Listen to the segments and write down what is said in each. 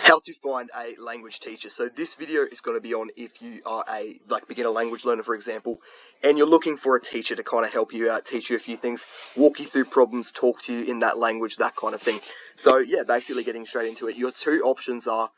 how to find a language teacher. So this video is going to be on if you are a beginner language learner, for example, and you're looking for a teacher to kind of help you out, teach you a few things, walk you through problems, talk to you in that language, that kind of thing. So yeah, basically getting straight into it, your two options are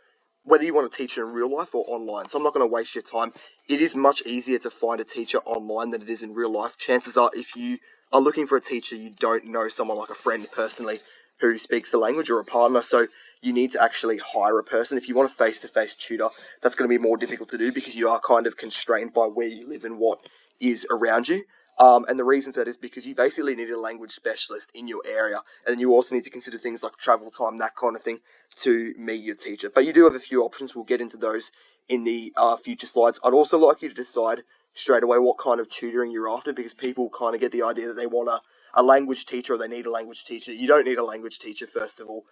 whether you want to teach in real life or online. So I'm not going to waste your time. It is much easier to find a teacher online than it is in real life. Chances are, if you are looking for a teacher, you don't know someone like a friend personally who speaks the language, or a partner, so you need to actually hire a person. If you want a face-to-face tutor, that's going to be more difficult to do because you are kind of constrained by where you live and what is around you. And the reason for that is because you basically need a language specialist in your area, and you also need to consider things like travel time, that kind of thing, to meet your teacher. But you do have a few options. We'll get into those in the future slides. I'd also like you to decide straight away what kind of tutoring you're after, because people kind of get the idea that they want a language teacher or they need a language teacher. You don't need a language teacher, first of all,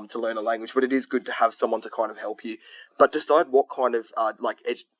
to learn a language, but it is good to have someone to kind of help you. But decide what kind of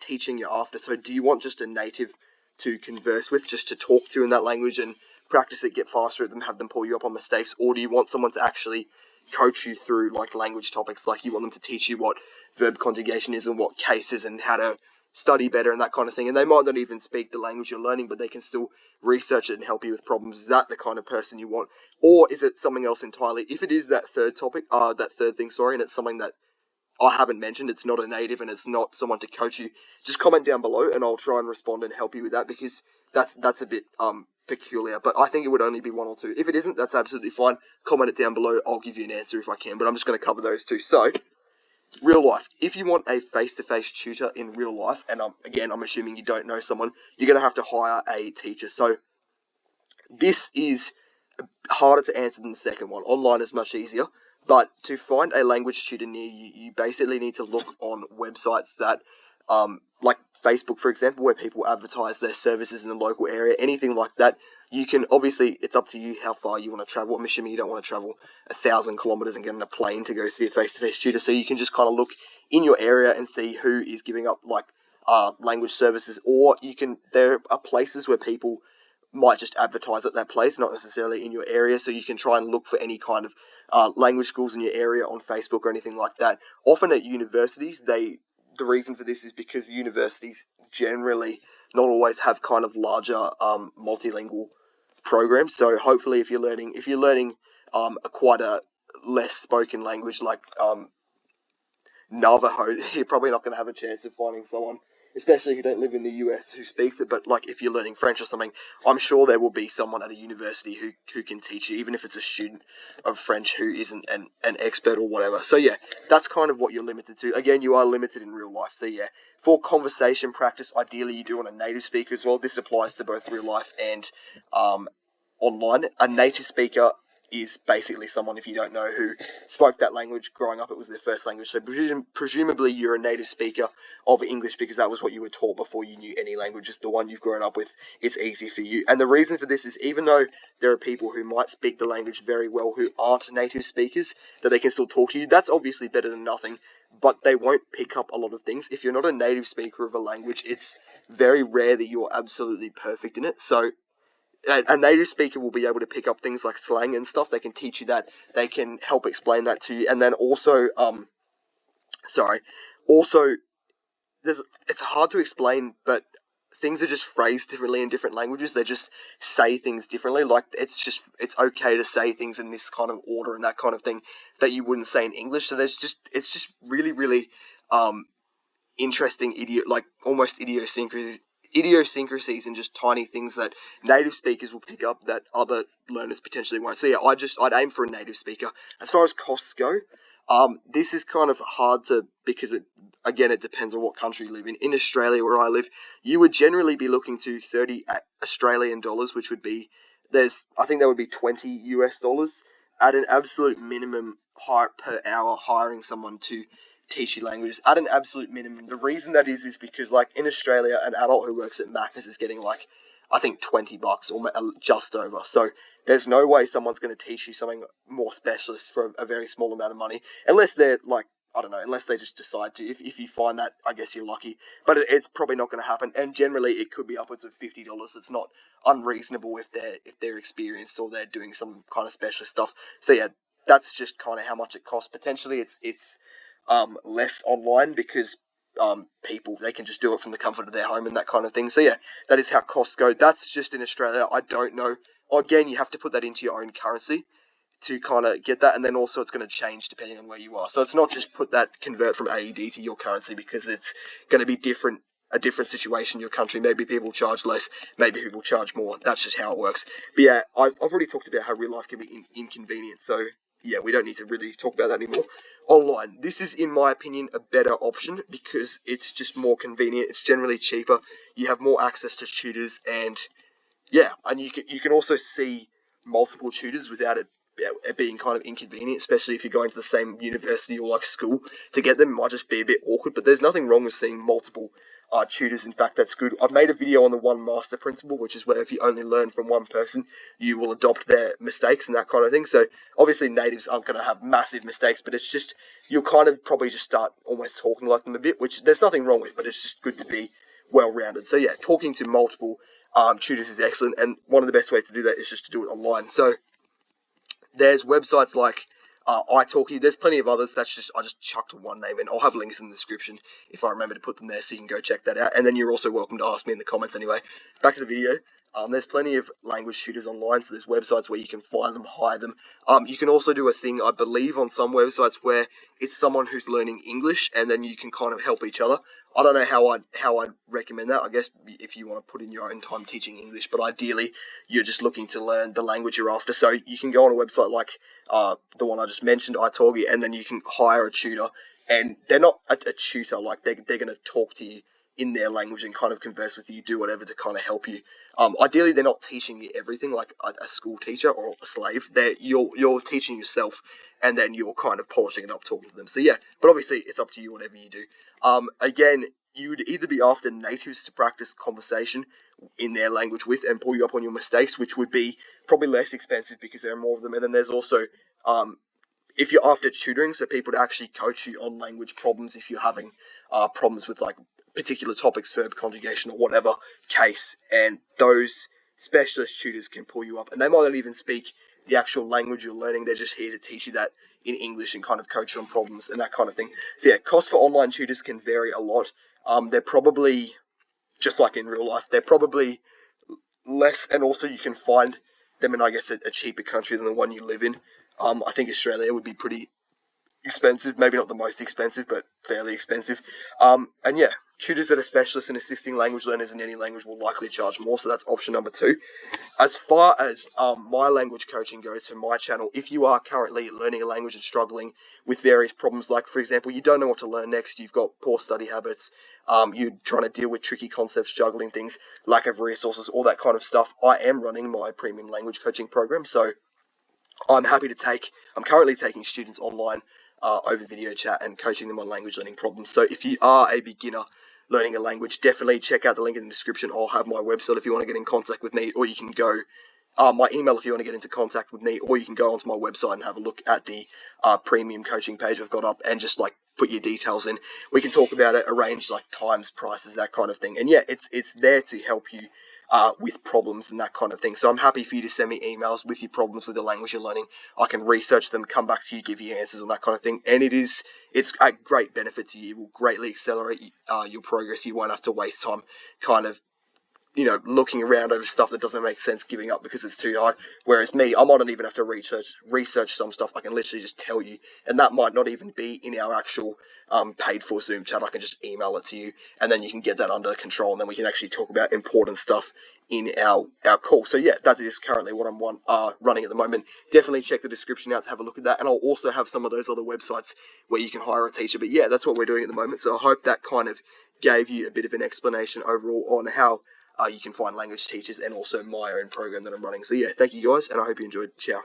teaching you're after. So do you want just a native to converse with, just to talk to in that language and practice it, get faster at them, have them pull you up on mistakes? Or do you want someone to actually coach you through language topics, like you want them to teach you what verb conjugation is and what cases and how to study better and that kind of thing? And they might not even speak the language you're learning, but they can still research it and help you with problems. Is that the kind of person you want? Or is it something else entirely? If it is that third thing, and it's something that I haven't mentioned, it's not a native and it's not someone to coach you, just comment down below and I'll try and respond and help you with that, because that's a bit peculiar. But I think it would only be one or two. If it isn't, that's absolutely fine. Comment it down below. I'll give you an answer if I can, but I'm just going to cover those two. So, real life. If you want a face-to-face tutor in real life, and I'm assuming you don't know someone, you're going to have to hire a teacher. So, this is harder to answer than the second one. Online is much easier. But to find a language tutor near you, you basically need to look on websites that, like Facebook, for example, where people advertise their services in the local area, anything like that. You can, obviously, it's up to you how far you want to travel. I'm assuming you don't want to travel 1,000 kilometers and get on a plane to go see a face-to-face tutor. So you can just kind of look in your area and see who is giving up language services, or there are places where people might just advertise at that place, not necessarily in your area. So you can try and look for any kind of language schools in your area on Facebook or anything like that. Often at universities, the reason for this is because universities generally not always have kind of larger multilingual programs. So hopefully, if you're learning quite a less spoken language like Navajo, you're probably not going to have a chance of finding someone, especially if you don't live in the US, who speaks it. But if you're learning French or something, I'm sure there will be someone at a university who can teach you, even if it's a student of French who isn't an expert or whatever. So yeah, that's kind of what you're limited to. Again, you are limited in real life. So yeah, for conversation practice, ideally you do want a native speaker as well. This applies to both real life and online. A native speaker is basically someone, if you don't know, who spoke that language growing up. It was their first language. So presumably you're a native speaker of English, because that was what you were taught before you knew any language. It's the one you've grown up with. It's easy for you. And the reason for this is, even though there are people who might speak the language very well who aren't native speakers, that they can still talk to you. That's obviously better than nothing, but they won't pick up a lot of things. If you're not a native speaker of a language, it's very rare that you're absolutely perfect in it. So a native speaker will be able to pick up things like slang and stuff. They can teach you that. They can help explain that to you. And then also, also, it's hard to explain, but things are just phrased differently in different languages. They just say things differently. It's okay to say things in this kind of order and that kind of thing that you wouldn't say in English. So it's just really, really, interesting almost idiosyncrasies and just tiny things that native speakers will pick up that other learners potentially won't. So yeah, I'd aim for a native speaker. As far as costs go, this is kind of hard because it depends on what country you live in. In Australia, where I live, you would generally be looking to 30 Australian dollars, which would be, I think that would be 20 US dollars at an absolute minimum per hour, hiring someone to teach you languages at an absolute minimum. The reason that is because, in Australia, an adult who works at Macca's is getting I think $20 or just over. So there's no way someone's going to teach you something more specialist for a very small amount of money, unless they're I don't know, unless they just decide to. If you find that, I guess you're lucky, but it's probably not going to happen. And generally, it could be upwards of $50. It's not unreasonable if they're experienced or they're doing some kind of specialist stuff. So yeah, that's just kind of how much it costs. Potentially, it's less online because people, they can just do it from the comfort of their home and that kind of thing. So yeah, that is how costs go. That's just in Australia. I don't know. Again, you have to put that into your own currency to kind of get that, and then also it's going to change depending on where you are. So it's not just convert from AED to your currency, because it's going to be a different situation in your country. Maybe people charge less, maybe people charge more. That's just how it works. But yeah, I've already talked about how real life can be inconvenient. So yeah, we don't need to really talk about that anymore. Online, this is, in my opinion, a better option because it's just more convenient. It's generally cheaper. You have more access to tutors, and yeah, and you can also see multiple tutors without it being kind of inconvenient, especially if you're going to the same university or like school. To get them might just be a bit awkward, but there's nothing wrong with seeing multiple tutors. In fact, that's good. I've made a video on the one master principle, which is where if you only learn from one person, you will adopt their mistakes and that kind of thing. So obviously natives aren't going to have massive mistakes, but it's just, you'll kind of probably just start almost talking like them a bit, which there's nothing wrong with, but it's just good to be well-rounded. So yeah, talking to multiple tutors is excellent, and one of the best ways to do that is just to do it online. So there's websites like italki. There's plenty of others. I just chucked one name in. I'll have links in the description if I remember to put them there, so you can go check that out. And then you're also welcome to ask me in the comments anyway. Back to the video. There's plenty of language tutors online, so there's websites where you can find them, hire them. You can also do a thing, I believe, on some websites where it's someone who's learning English, and then you can kind of help each other. I don't know how I'd recommend that. I guess if you want to put in your own time teaching English, but ideally you're just looking to learn the language you're after. So you can go on a website like the one I just mentioned, italki, and then you can hire a tutor, and they're not a tutor, like they're going to talk to you in their language and kind of converse with you, do whatever to kind of help you. Ideally, they're not teaching you everything like a school teacher or a slave. You're teaching yourself, and then you're kind of polishing it up, talking to them. So yeah, but obviously it's up to you, whatever you do. Again, you'd either be after natives to practice conversation in their language with and pull you up on your mistakes, which would be probably less expensive because there are more of them. And then there's also if you're after tutoring, so people to actually coach you on language problems if you're having problems with like particular topics, verb conjugation or whatever case, and those specialist tutors can pull you up, and they might not even speak the actual language you're learning. They're just here to teach you that in English and kind of coach you on problems and that kind of thing. So yeah, cost for online tutors can vary a lot. They're probably, just like in real life, they're probably less, and also you can find them in, I guess, a cheaper country than the one you live in. I think Australia would be pretty expensive, maybe not the most expensive, but fairly expensive. And yeah, tutors that are specialists in assisting language learners in any language will likely charge more, so that's option number 2. As far as my language coaching goes for my channel, if you are currently learning a language and struggling with various problems, like for example, you don't know what to learn next, you've got poor study habits, you're trying to deal with tricky concepts, juggling things, lack of resources, all that kind of stuff, I am running my premium language coaching program, so I'm currently taking students online over video chat and coaching them on language learning problems. So if you are a beginner learning a language, definitely check out the link in the description. I'll have my website if you want to get in contact with me, or you can go my email if you want to get into contact with me, or you can go onto my website and have a look at the premium coaching page I've got up and just like put your details in. We can talk about it, arrange like times, prices, that kind of thing. And yeah, it's there to help you with problems and that kind of thing. So I'm happy for you to send me emails with your problems with the language you're learning. I can research them, come back to you, give you answers on that kind of thing. And it's a great benefit to you. It will greatly accelerate your progress. You won't have to waste time kind of looking around over stuff that doesn't make sense, giving up because it's too hard. Whereas me, I might not even have to research some stuff. I can literally just tell you, and that might not even be in our actual paid for Zoom chat. I can just email it to you, and then you can get that under control, and then we can actually talk about important stuff in our call. So yeah, that is currently what I'm running at the moment. Definitely check the description out to have a look at that, and I'll also have some of those other websites where you can hire a teacher. But yeah, that's what we're doing at the moment. So I hope that kind of gave you a bit of an explanation overall on how you can find language teachers and also my own program that I'm running. So yeah, thank you guys, and I hope you enjoyed. Ciao.